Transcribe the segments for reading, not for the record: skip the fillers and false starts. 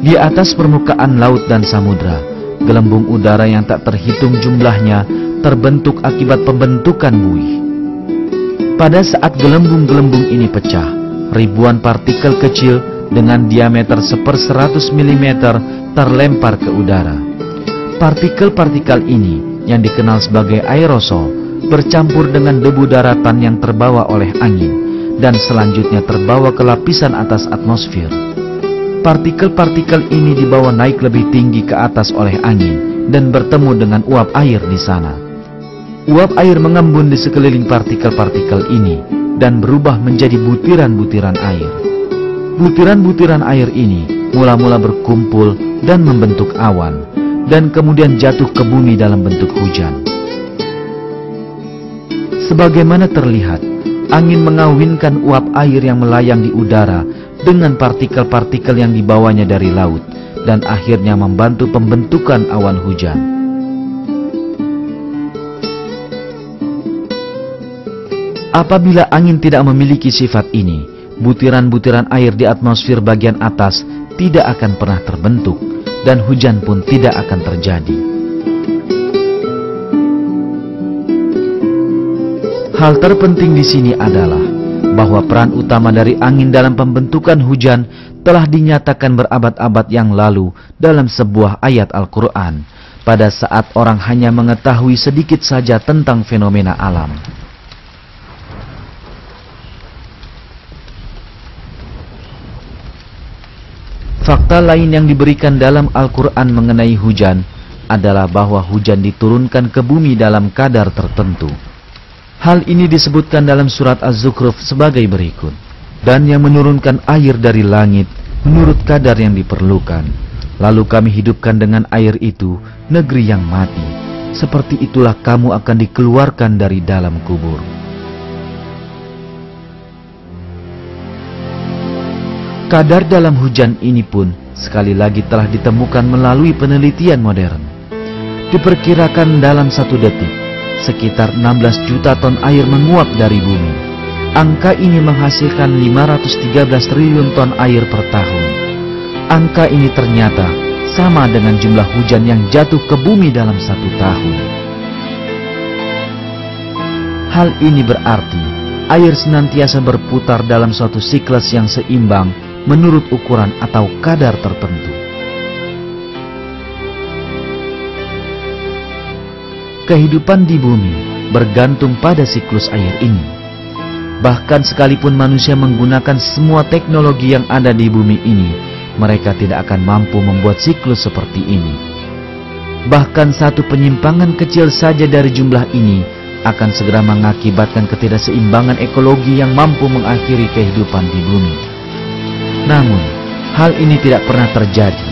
Di atas permukaan laut dan samudra, gelembung udara yang tak terhitung jumlahnya terbentuk akibat pembentukan buih. Pada saat gelembung-gelembung ini pecah, ribuan partikel kecil dengan diameter 1/100 mm terlempar ke udara. Partikel-partikel ini yang dikenal sebagai aerosol bercampur dengan debu daratan yang terbawa oleh angin dan selanjutnya terbawa ke lapisan atas atmosfer. Partikel-partikel ini dibawa naik lebih tinggi ke atas oleh angin dan bertemu dengan uap air di sana. Uap air mengembun di sekeliling partikel-partikel ini dan berubah menjadi butiran-butiran air. Butiran-butiran air ini mula-mula berkumpul dan membentuk awan, dan kemudian jatuh ke bumi dalam bentuk hujan. Sebagaimana terlihat, angin mengawinkan uap air yang melayang di udara dengan partikel-partikel yang dibawanya dari laut, dan akhirnya membantu pembentukan awan hujan. Apabila angin tidak memiliki sifat ini, butiran-butiran air di atmosfer bagian atas tidak akan pernah terbentuk, dan hujan pun tidak akan terjadi. Hal terpenting di sini adalah bahwa peran utama dari angin dalam pembentukan hujan telah dinyatakan berabad-abad yang lalu dalam sebuah ayat Al-Quran, pada saat orang hanya mengetahui sedikit saja tentang fenomena alam. Fakta lain yang diberikan dalam Al-Quran mengenai hujan adalah bahwa hujan diturunkan ke bumi dalam kadar tertentu. Hal ini disebutkan dalam surat Az-Zukhruf sebagai berikut. Dan yang menurunkan air dari langit menurut kadar yang diperlukan. Lalu kami hidupkan dengan air itu negeri yang mati. Seperti itulah kamu akan dikeluarkan dari dalam kubur. Kadar dalam hujan ini pun sekali lagi telah ditemukan melalui penelitian modern. Diperkirakan dalam 1 detik, sekitar 16 juta ton air menguap dari bumi. Angka ini menghasilkan 513 triliun ton air per tahun. Angka ini ternyata sama dengan jumlah hujan yang jatuh ke bumi dalam 1 tahun. Hal ini berarti air senantiasa berputar dalam suatu siklus yang seimbang menurut ukuran atau kadar tertentu. Kehidupan di bumi bergantung pada siklus air ini. Bahkan sekalipun manusia menggunakan semua teknologi yang ada di bumi ini, mereka tidak akan mampu membuat siklus seperti ini. Bahkan satu penyimpangan kecil saja dari jumlah ini akan segera mengakibatkan ketidakseimbangan ekologi yang mampu mengakhiri kehidupan di bumi. Namun, hal ini tidak pernah terjadi,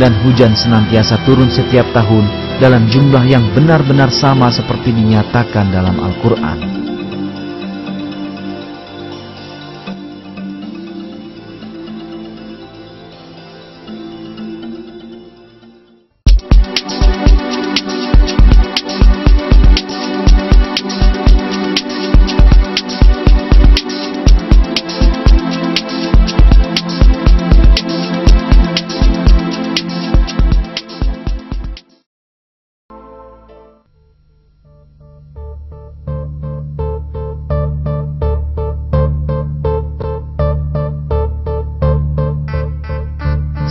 dan hujan senantiasa turun setiap tahun dalam jumlah yang benar-benar sama seperti dinyatakan dalam Al-Quran.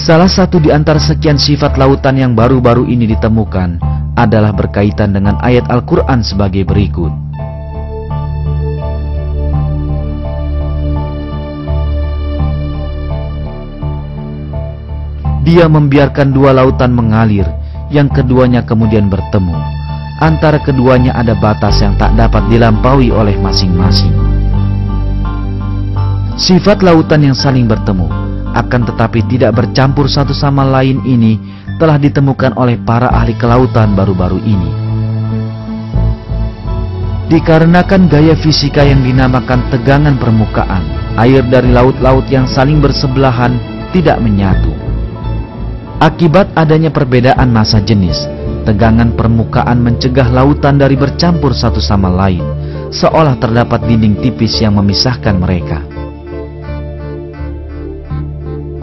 Salah satu di antara sekian sifat lautan yang baru-baru ini ditemukan adalah berkaitan dengan ayat Al-Quran sebagai berikut. Dia membiarkan 2 lautan mengalir, yang keduanya kemudian bertemu. Antara keduanya ada batas yang tak dapat dilampaui oleh masing-masing. Sifat lautan yang saling bertemu akan tetapi tidak bercampur satu sama lain ini telah ditemukan oleh para ahli kelautan baru-baru ini. Dikarenakan gaya fisika yang dinamakan tegangan permukaan, air dari laut-laut yang saling bersebelahan tidak menyatu. Akibat adanya perbedaan massa jenis, tegangan permukaan mencegah lautan dari bercampur satu sama lain, seolah terdapat dinding tipis yang memisahkan mereka.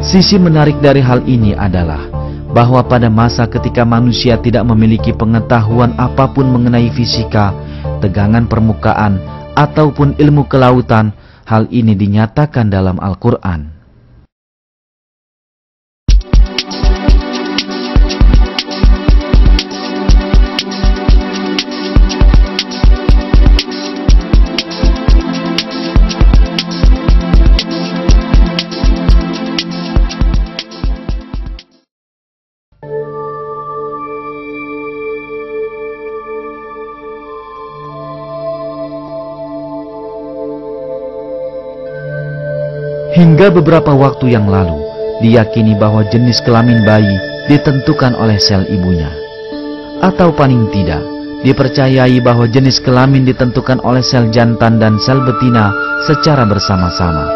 Sisi menarik dari hal ini adalah bahwa pada masa ketika manusia tidak memiliki pengetahuan apapun mengenai fisika, tegangan permukaan, ataupun ilmu kelautan, hal ini dinyatakan dalam Al-Quran. Hingga beberapa waktu yang lalu, diyakini bahwa jenis kelamin bayi ditentukan oleh sel ibunya. Atau paling tidak, dipercayai bahwa jenis kelamin ditentukan oleh sel jantan dan sel betina secara bersama-sama.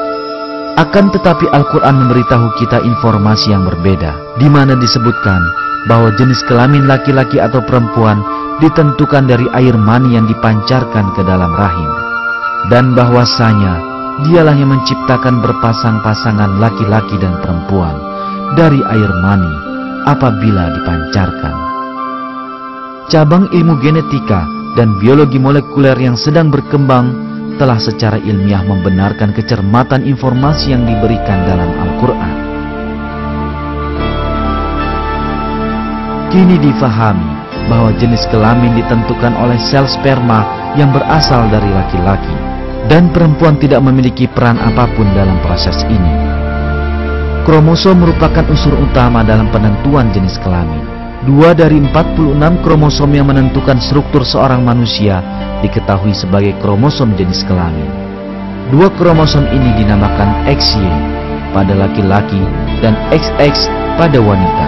Akan tetapi Al-Quran memberitahu kita informasi yang berbeda, di mana disebutkan bahwa jenis kelamin laki-laki atau perempuan ditentukan dari air mani yang dipancarkan ke dalam rahim. Dan bahwasanya Dialah yang menciptakan berpasang-pasangan laki-laki dan perempuan dari air mani apabila dipancarkan. Cabang ilmu genetika dan biologi molekuler yang sedang berkembang telah secara ilmiah membenarkan kecermatan informasi yang diberikan dalam Al-Quran. Kini difahami bahwa jenis kelamin ditentukan oleh sel sperma yang berasal dari laki-laki, dan perempuan tidak memiliki peran apapun dalam proses ini. Kromosom merupakan unsur utama dalam penentuan jenis kelamin. 2 dari 46 kromosom yang menentukan struktur seorang manusia diketahui sebagai kromosom jenis kelamin. 2 kromosom ini dinamakan XY pada laki-laki dan XX pada wanita,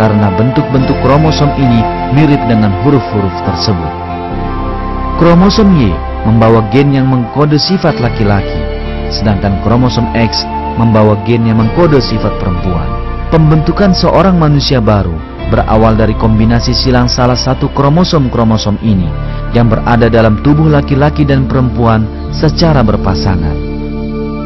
karena bentuk-bentuk kromosom ini mirip dengan huruf-huruf tersebut. Kromosom Y membawa gen yang mengkode sifat laki-laki, sedangkan kromosom X membawa gen yang mengkode sifat perempuan. Pembentukan seorang manusia baru berawal dari kombinasi silang salah satu kromosom-kromosom ini yang berada dalam tubuh laki-laki dan perempuan secara berpasangan.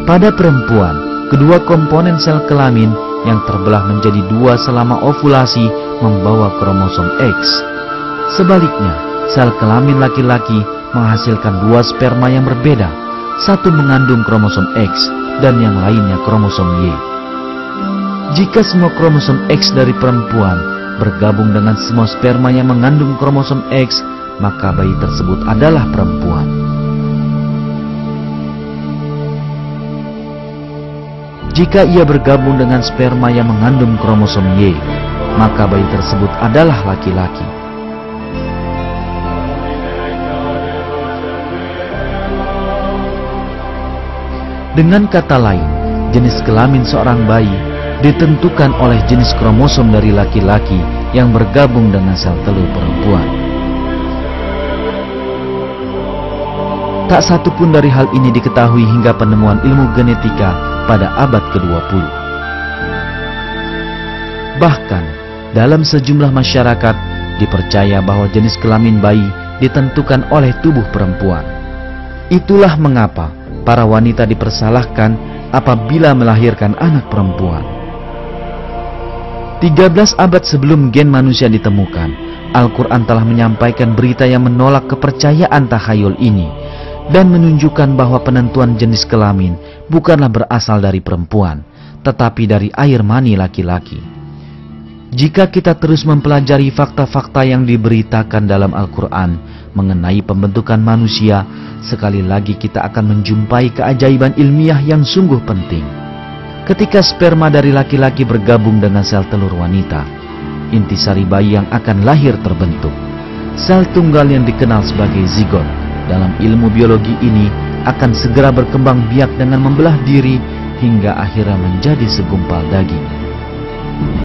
Pada perempuan, kedua komponen sel kelamin yang terbelah menjadi 2 selama ovulasi membawa kromosom X. Sebaliknya, sel kelamin laki-laki menghasilkan 2 sperma yang berbeda, satu mengandung kromosom X dan yang lainnya kromosom Y. Jika semua kromosom X dari perempuan bergabung dengan semua sperma yang mengandung kromosom X, maka bayi tersebut adalah perempuan. Jika ia bergabung dengan sperma yang mengandung kromosom Y, maka bayi tersebut adalah laki-laki. Dengan kata lain, jenis kelamin seorang bayi ditentukan oleh jenis kromosom dari laki-laki yang bergabung dengan sel telur perempuan. Tak satu pun dari hal ini diketahui hingga penemuan ilmu genetika pada abad ke-20. Bahkan, dalam sejumlah masyarakat dipercaya bahwa jenis kelamin bayi ditentukan oleh tubuh perempuan. Itulah mengapa para wanita dipersalahkan apabila melahirkan anak perempuan. 13 abad sebelum gen manusia ditemukan, Al-Quran telah menyampaikan berita yang menolak kepercayaan takhayul ini dan menunjukkan bahwa penentuan jenis kelamin bukanlah berasal dari perempuan, tetapi dari air mani laki-laki. Jika kita terus mempelajari fakta-fakta yang diberitakan dalam Al-Quran mengenai pembentukan manusia, sekali lagi kita akan menjumpai keajaiban ilmiah yang sungguh penting. Ketika sperma dari laki-laki bergabung dengan sel telur wanita, intisari bayi yang akan lahir terbentuk. Sel tunggal yang dikenal sebagai zigot dalam ilmu biologi ini akan segera berkembang biak dengan membelah diri hingga akhirnya menjadi segumpal daging.